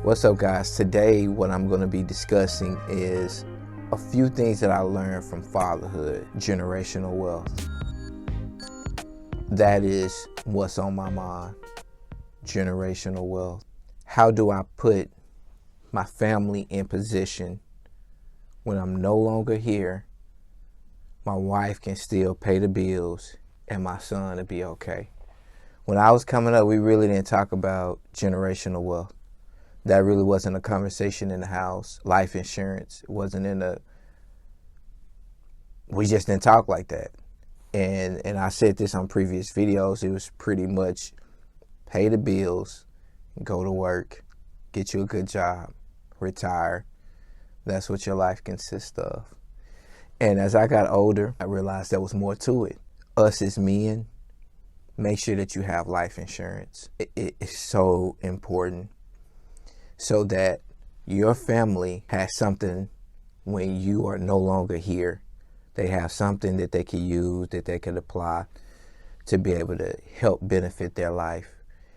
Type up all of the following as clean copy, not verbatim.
What's up, guys? Today what I'm going to be discussing is a few things that I learned from fatherhood, generational wealth. That is what's on my mind, generational wealth. How do I put my family in position when I'm no longer here? My wife can still pay the bills and my son to be okay. When I was coming up, we really didn't talk about generational wealth. That really wasn't a conversation in the house. Life insurance wasn't we just didn't talk like that. And I said this on previous videos. It was pretty much pay the bills, go to work, get you a good job, retire. That's what your life consists of. And as I got older, I realized there was more to it. Us as men, make sure that you have life insurance. It is so important, so that your family has something when you are no longer here. They have something that they can use, that they can apply to be able to help benefit their life.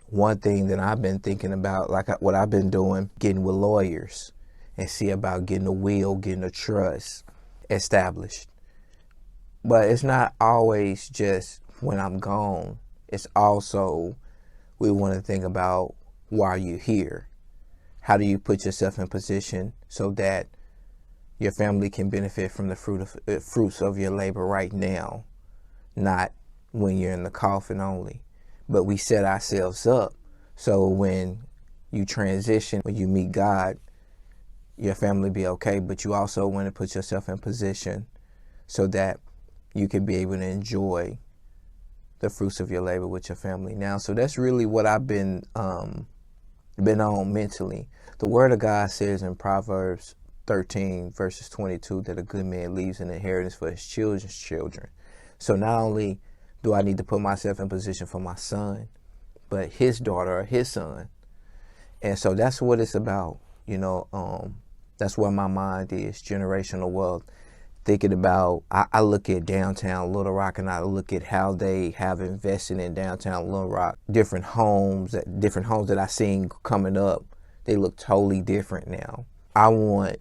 One thing that I've been thinking about, what I've been doing, getting with lawyers and see about getting a will, getting a trust established. But it's not always just when I'm gone. It's also, we want to think about while you're here. How do you put yourself in position so that your family can benefit from the fruits of your labor right now, not when you're in the coffin only? But we set ourselves up so when you transition, when you meet God, your family be okay. But you also want to put yourself in position so that you can be able to enjoy the fruits of your labor with your family now. So that's really what I've been on mentally. The word of God says in Proverbs 13 verses 22 that a good man leaves an inheritance for his children's children. So not only do I need to put myself in position for my son, but his daughter or his son. And so that's what it's about. That's where my mind is, generational wealth. Thinking about, I look at downtown Little Rock and I look at how they have invested in downtown Little Rock. Different homes that I seen coming up, they look totally different now. I want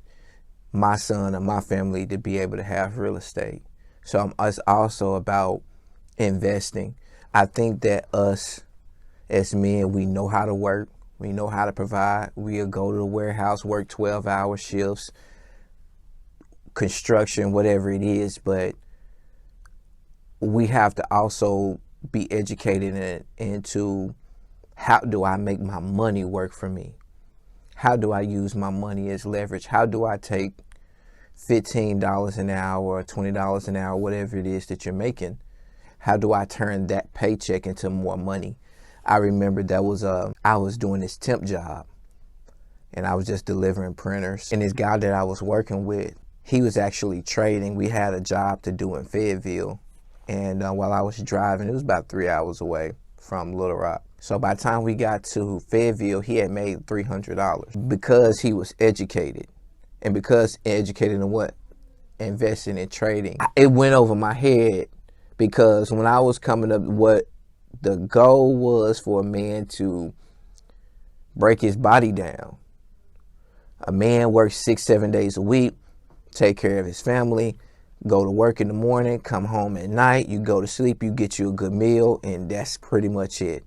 my son and my family to be able to have real estate. So it's also about investing. I think that us as men, we know how to work. We know how to provide. We'll go to the warehouse, work 12-hour shifts, construction, whatever it is, but we have to also be educated into how do I make my money work for me? How do I use my money as leverage? How do I take $15 an hour or $20 an hour, whatever it is that you're making? How do I turn that paycheck into more money? I remember I was doing this temp job and I was just delivering printers. And this guy that I was working with, he was actually trading. We had a job to do in Fayetteville. And while I was driving, it was about 3 hours away from Little Rock. So by the time we got to Fayetteville, he had made $300 because he was educated. And because educated in what? Investing in trading. It went over my head because when I was coming up, what the goal was for a man to break his body down. A man works 6-7 days a week, take care of his family, go to work in the morning, come home at night, you go to sleep, you get you a good meal, and that's pretty much it.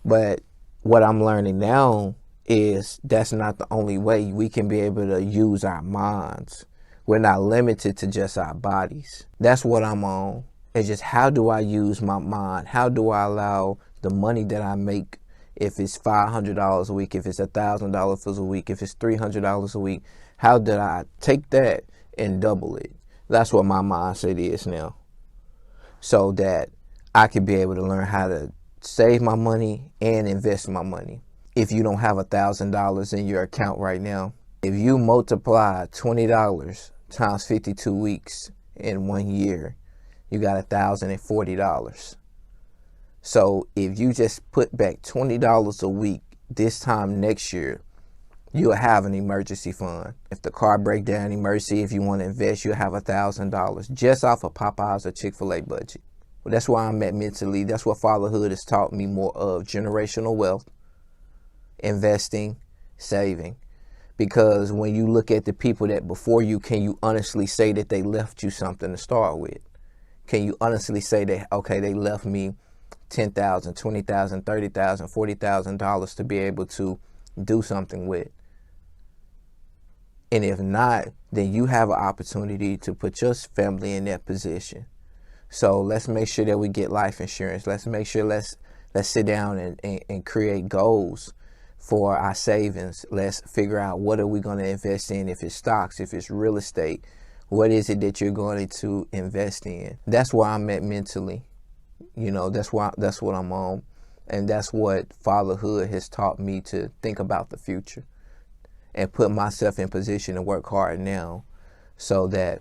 But what I'm learning now is that's not the only way we can be able to use our minds. We're not limited to just our bodies. That's what I'm on. It's just, how do I use my mind? How do I allow the money that I make, if it's $500 a week, if it's $1,000 a week, if it's $300 a week, how did I take that and double it? That's what my mindset is now. So that I can be able to learn how to save my money and invest my money. If you don't have $1,000 in your account right now, if you multiply $20 times 52 weeks in 1 year, you got $1,040. So if you just put back $20 a week this time next year, you'll have an emergency fund. If the car break down, emergency, if you want to invest, you'll have $1,000 just off of Popeyes or Chick-fil-A budget. Well, that's where I'm at mentally. That's what fatherhood has taught me more of, generational wealth. investing, saving. Because when you look at the people that before you, can you honestly say that they left you something to start with? Can you honestly say that, okay, they left me $10,000, $20,000, $30,000, $40,000 to be able to do something with? And if not, then you have an opportunity to put your family in that position. So let's make sure that we get life insurance. Let's make sure, let's sit down and create goals for our savings. Let's figure out, what are we going to invest in? If it's stocks, if it's real estate, what is it that you're going to invest in? That's where I'm at mentally. You know, that's what I'm on. And that's what fatherhood has taught me, to think about the future and put myself in position to work hard now so that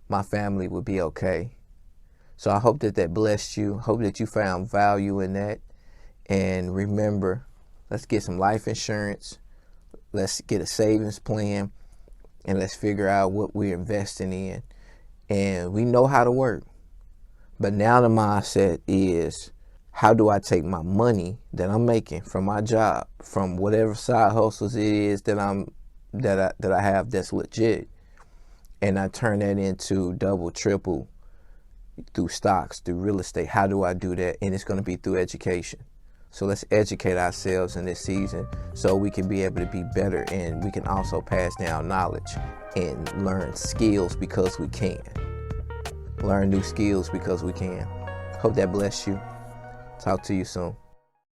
my family would be okay. So I hope that blessed you. Hope that you found value in that. And remember, let's get some life insurance. Let's get a savings plan. And let's figure out what we're investing in. And we know how to work. But now the mindset is, how do I take my money that I'm making from my job, from whatever side hustles it is that I have that's legit, and I turn that into double, triple through stocks, through real estate? How do I do that? And it's going to be through education. So let's educate ourselves in this season so we can be able to be better, and we can also pass down knowledge and learn skills because we can. Learn new skills because we can. Hope that bless you. Talk to you soon.